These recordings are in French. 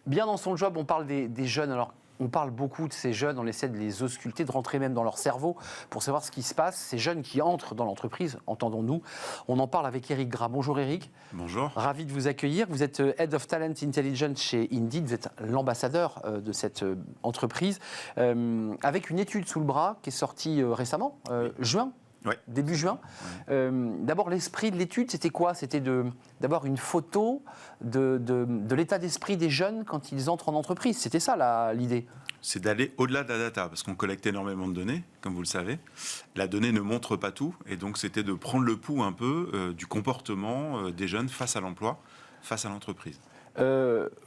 Bien dans son job, on parle des jeunes. Alors, on parle beaucoup de ces jeunes, on essaie de les ausculter, de rentrer même dans leur cerveau pour savoir ce qui se passe. Ces jeunes qui entrent dans l'entreprise, entendons-nous. On en parle avec Eric Gras. Bonjour Eric. Bonjour. Ravi de vous accueillir. Vous êtes Head of Talent Intelligence chez Indeed. Vous êtes l'ambassadeur de cette entreprise. Avec une étude sous le bras qui est sortie récemment, juin. Ouais. Début juin. Ouais. D'abord, l'esprit de l'étude, c'était quoi? C'était d'avoir une photo de l'état d'esprit des jeunes quand ils entrent en entreprise. C'était ça l'idée. C'est d'aller au-delà de la data, parce qu'on collecte énormément de données, comme vous le savez. La donnée ne montre pas tout, et donc c'était de prendre le pouls un peu du comportement des jeunes face à l'emploi, face à l'entreprise.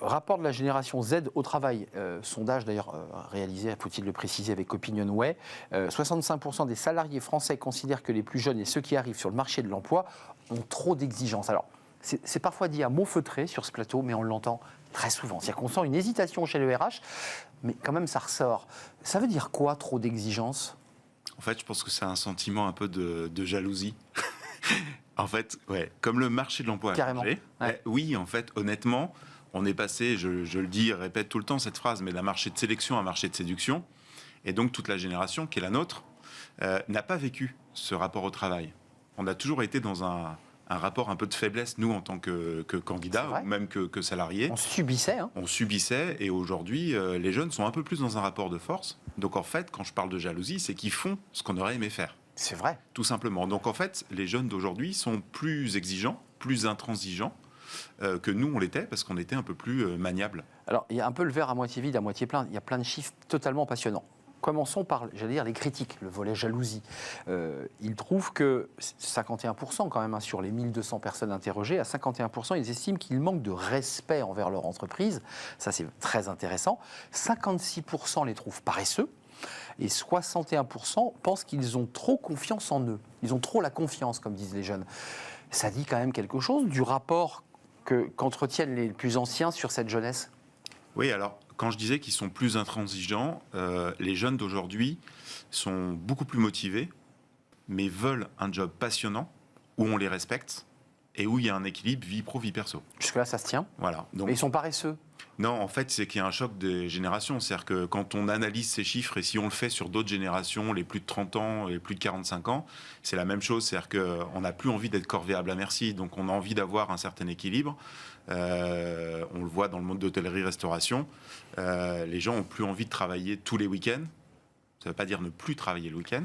Rapport de la génération Z au travail, sondage d'ailleurs réalisé, faut-il le préciser, avec OpinionWay, 65% des salariés français considèrent que les plus jeunes et ceux qui arrivent sur le marché de l'emploi ont trop d'exigences. Alors, c'est parfois dit à mots feutrés sur ce plateau, mais on l'entend très souvent. C'est-à-dire qu'on sent une hésitation chez le RH, mais quand même ça ressort. Ça veut dire quoi, trop d'exigences? En fait, je pense que c'est un sentiment un peu de jalousie. En fait, ouais, comme le marché de l'emploi a changé, ouais. Oui, en fait, honnêtement, on est passé, je le dis et répète tout le temps cette phrase, mais d'un marché de sélection à un marché de séduction. Et donc, toute la génération, qui est la nôtre, n'a pas vécu ce rapport au travail. On a toujours été dans un rapport un peu de faiblesse, nous, en tant que candidats, ou même que salariés. On subissait. Hein. On subissait, et aujourd'hui, les jeunes sont un peu plus dans un rapport de force. Donc, en fait, quand je parle de jalousie, c'est qu'ils font ce qu'on aurait aimé faire. C'est vrai. Tout simplement. Donc en fait, les jeunes d'aujourd'hui sont plus exigeants, plus intransigeants que nous on l'était, parce qu'on était un peu plus maniables. Alors il y a un peu le verre à moitié vide, à moitié plein. Il y a plein de chiffres totalement passionnants. Commençons par, j'allais dire, les critiques, le volet jalousie. Ils trouvent que 51% quand même, hein, sur les 1200 personnes interrogées, à 51%, ils estiment qu'il manque de respect envers leur entreprise. Ça, c'est très intéressant. 56% les trouvent paresseux. Et 61% pensent qu'ils ont trop confiance en eux. Ils ont trop la confiance, comme disent les jeunes. Ça dit quand même quelque chose du rapport qu'entretiennent les plus anciens sur cette jeunesse? Oui, alors, quand je disais qu'ils sont plus intransigeants, les jeunes d'aujourd'hui sont beaucoup plus motivés, mais veulent un job passionnant, où on les respecte, et où il y a un équilibre vie pro, vie perso. Jusque-là, ça se tient. Voilà. Donc, mais ils sont paresseux. Non, en fait, c'est qu'il y a un choc des générations. C'est-à-dire que quand on analyse ces chiffres, et si on le fait sur d'autres générations, les plus de 30 ans, les plus de 45 ans, c'est la même chose. C'est-à-dire qu'on n'a plus envie d'être corvéable à merci. Donc, on a envie d'avoir un certain équilibre. On le voit dans le monde d'hôtellerie-restauration. Les gens n'ont plus envie de travailler tous les week-ends. Ça ne veut pas dire ne plus travailler le week-end,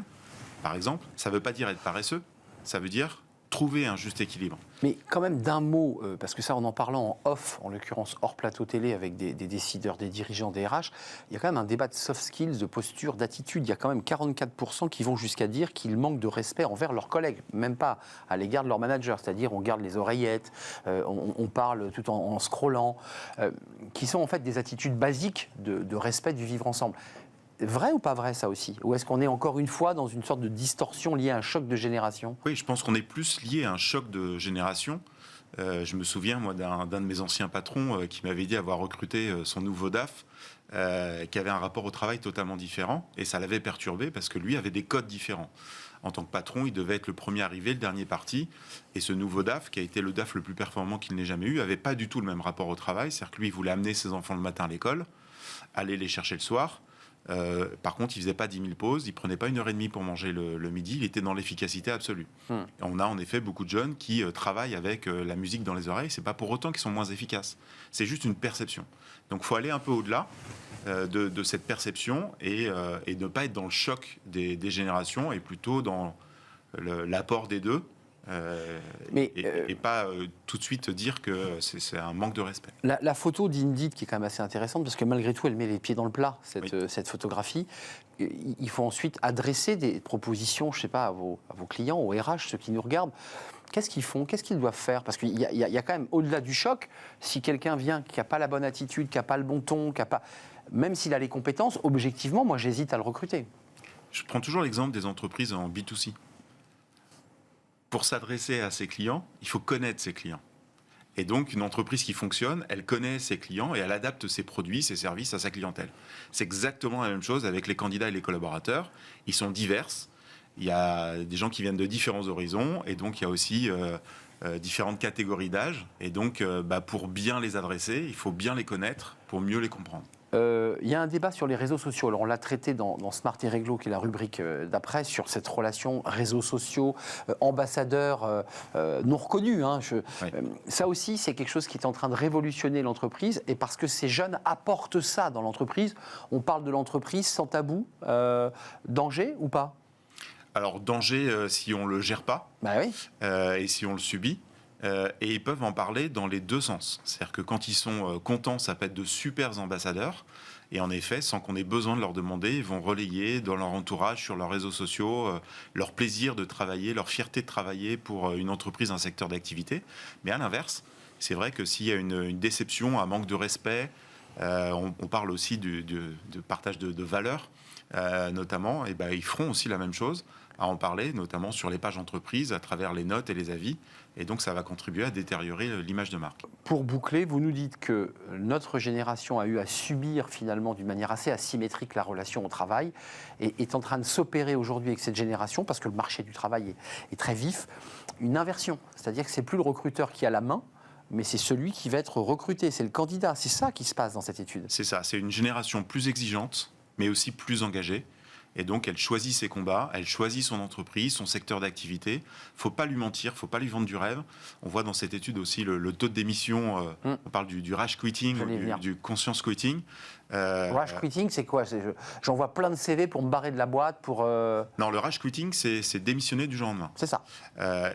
par exemple. Ça ne veut pas dire être paresseux. Ça veut dire trouver un juste équilibre. Mais quand même d'un mot, parce que ça, en parlant en off, en l'occurrence hors plateau télé avec des décideurs, des dirigeants, des RH, il y a quand même un débat de soft skills, de posture, d'attitude. Il y a quand même 44% qui vont jusqu'à dire qu'ils manquent de respect envers leurs collègues, même pas à l'égard de leur manager, c'est-à-dire on garde les oreillettes, on parle tout en scrollant, qui sont en fait des attitudes basiques de respect du vivre ensemble. Vrai ou pas vrai, ça aussi? Ou est-ce qu'on est encore une fois dans une sorte de distorsion liée à un choc de génération? Oui, je pense qu'on est plus lié à un choc de génération. Je me souviens, moi, d'un de mes anciens patrons qui m'avait dit avoir recruté son nouveau DAF, qui avait un rapport au travail totalement différent, et ça l'avait perturbé parce que lui avait des codes différents. En tant que patron, il devait être le premier arrivé, le dernier parti, et ce nouveau DAF, qui a été le DAF le plus performant qu'il n'ait jamais eu, avait pas du tout le même rapport au travail. C'est-à-dire que lui, il voulait amener ses enfants le matin à l'école, aller les chercher le soir. Par contre, il faisait pas 10 000 pauses, il prenait pas 1h30 pour manger le midi, il était dans l'efficacité absolue. Et on a en effet beaucoup de jeunes qui travaillent avec la musique dans les oreilles, c'est pas pour autant qu'ils sont moins efficaces, c'est juste une perception. Donc il faut aller un peu au-delà de cette perception et ne pas être dans le choc des générations et plutôt dans l'apport des deux. Et pas tout de suite dire que c'est un manque de respect. La photo d'Indeed qui est quand même assez intéressante parce que malgré tout elle met les pieds dans le plat, cette photographie. Il faut ensuite adresser des propositions, je sais pas, à vos clients, aux RH, ceux qui nous regardent. Qu'est-ce qu'ils font? Qu'est-ce qu'ils doivent faire? Parce qu'il y a quand même, au-delà du choc, si quelqu'un vient qui n'a pas la bonne attitude, qui n'a pas le bon ton, même s'il a les compétences, objectivement, moi j'hésite à le recruter. Je prends toujours l'exemple des entreprises en B2C. Pour s'adresser à ses clients, il faut connaître ses clients. Et donc, une entreprise qui fonctionne, elle connaît ses clients et elle adapte ses produits, ses services à sa clientèle. C'est exactement la même chose avec les candidats et les collaborateurs. Ils sont divers. Il y a des gens qui viennent de différents horizons et donc il y a aussi différentes catégories d'âge. Et donc, pour bien les adresser, il faut bien les connaître pour mieux les comprendre. Il y a un débat sur les réseaux sociaux. Alors, on l'a traité dans Smart et Réglo, qui est la rubrique d'après, sur cette relation réseaux sociaux, ambassadeurs non reconnus. Hein. Oui. Ça aussi, c'est quelque chose qui est en train de révolutionner l'entreprise. Et parce que ces jeunes apportent ça dans l'entreprise, on parle de l'entreprise sans tabou. Danger ou pas? Alors, danger si on ne le gère pas Oui. et si on le subit. Et ils peuvent en parler dans les deux sens. C'est-à-dire que quand ils sont contents, ça peut être de super ambassadeurs. Et en effet, sans qu'on ait besoin de leur demander, ils vont relayer dans leur entourage, sur leurs réseaux sociaux, leur plaisir de travailler, leur fierté de travailler pour une entreprise, un secteur d'activité. Mais à l'inverse, c'est vrai que s'il y a une déception, un manque de respect, on parle aussi de partage de valeurs, notamment, et ils feront aussi la même chose, à en parler, notamment sur les pages entreprises, à travers les notes et les avis. Et donc, ça va contribuer à détériorer l'image de marque. Pour boucler, vous nous dites que notre génération a eu à subir finalement d'une manière assez asymétrique la relation au travail et est en train de s'opérer aujourd'hui avec cette génération, parce que le marché du travail est très vif, une inversion. C'est-à-dire que c'est plus le recruteur qui a la main, mais c'est celui qui va être recruté, c'est le candidat. C'est ça qui se passe dans cette étude. C'est ça, c'est une génération plus exigeante, mais aussi plus engagée. Et donc, elle choisit ses combats, elle choisit son entreprise, son secteur d'activité. Il ne faut pas lui mentir, il ne faut pas lui vendre du rêve. On voit dans cette étude aussi le taux de démission. On parle du rash quitting, du conscious quitting. Rash quitting, c'est quoi? J'envoie plein de CV pour me barrer de la boîte, pour... Non, le rash quitting, c'est démissionner du jour au lendemain. C'est ça.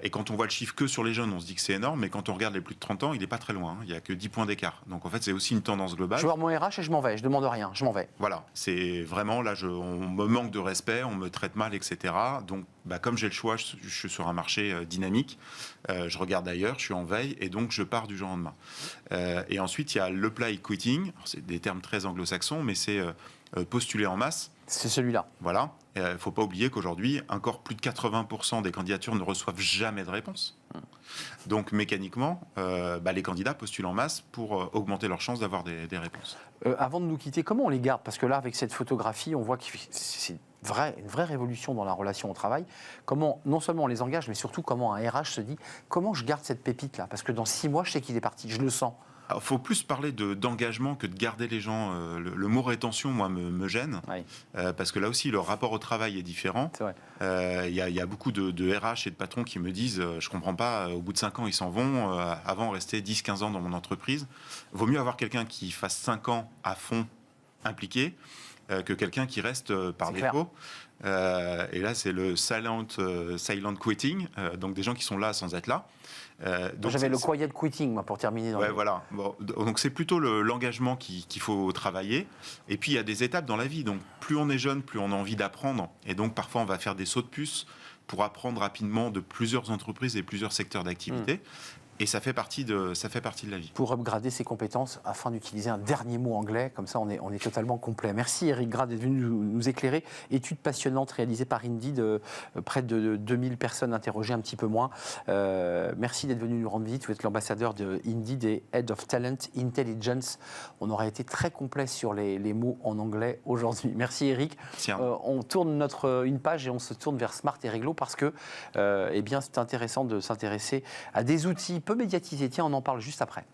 Et quand on voit le chiffre que sur les jeunes, on se dit que c'est énorme, mais quand on regarde les plus de 30 ans, il n'est pas très loin. Il n'y a que 10 points d'écart. Donc en fait, c'est aussi une tendance globale. Je vais voir mon RH et je m'en vais. Je demande rien, je m'en vais. Voilà, c'est vraiment, là, on me manque de respect, on me traite mal, etc. Donc, comme j'ai le choix, je suis sur un marché dynamique, je regarde ailleurs, je suis en veille, et donc je pars du jour au lendemain. Et ensuite, il y a l'apply quitting. C'est des termes très anglo-saxons, mais c'est postuler en masse. C'est celui-là. Voilà. Il ne faut pas oublier qu'aujourd'hui, encore plus de 80% des candidatures ne reçoivent jamais de réponse. Donc, mécaniquement, les candidats postulent en masse pour augmenter leurs chances d'avoir des réponses. Avant de nous quitter, comment on les garde? Parce que là, avec cette photographie, on voit que c'est une vraie révolution dans la relation au travail. Comment, non seulement on les engage, mais surtout comment un RH se dit, comment je garde cette pépite-là? Parce que dans 6 mois, je sais qu'il est parti, je le sens. Il faut plus parler d'engagement que de garder les gens. Le mot rétention, moi, me gêne. Oui. Parce que là aussi, le rapport au travail est différent. C'est vrai. Il y a beaucoup de RH et de patrons qui me disent je ne comprends pas, au bout de 5 ans, ils s'en vont. Avant, rester 10-15 ans dans mon entreprise. Vaut mieux avoir quelqu'un qui fasse 5 ans à fond impliqué que quelqu'un qui reste par défaut. Et là, c'est le silent quitting, donc des gens qui sont là sans être là. J'avais le quiet quitting, moi, pour terminer. Voilà. Bon, donc c'est plutôt l'engagement qu'il faut travailler. Et puis il y a des étapes dans la vie. Donc plus on est jeune, plus on a envie d'apprendre. Et donc parfois on va faire des sauts de puce pour apprendre rapidement de plusieurs entreprises et plusieurs secteurs d'activité. Et ça fait partie de la vie. Pour upgrader ses compétences afin d'utiliser un dernier mot anglais, comme ça on est totalement complet. Merci Eric Grad d'être venu nous éclairer. Étude passionnante réalisée par Indeed, près de 2000 personnes interrogées, un petit peu moins. Merci d'être venu nous rendre visite. Vous êtes l'ambassadeur de Indeed et Head of Talent Intelligence. On aura été très complet sur les mots en anglais aujourd'hui. Merci Eric. On tourne une page et on se tourne vers Smart et Réglo parce que c'est intéressant de s'intéresser à des outils peu médiatisé. Tiens, on en parle juste après.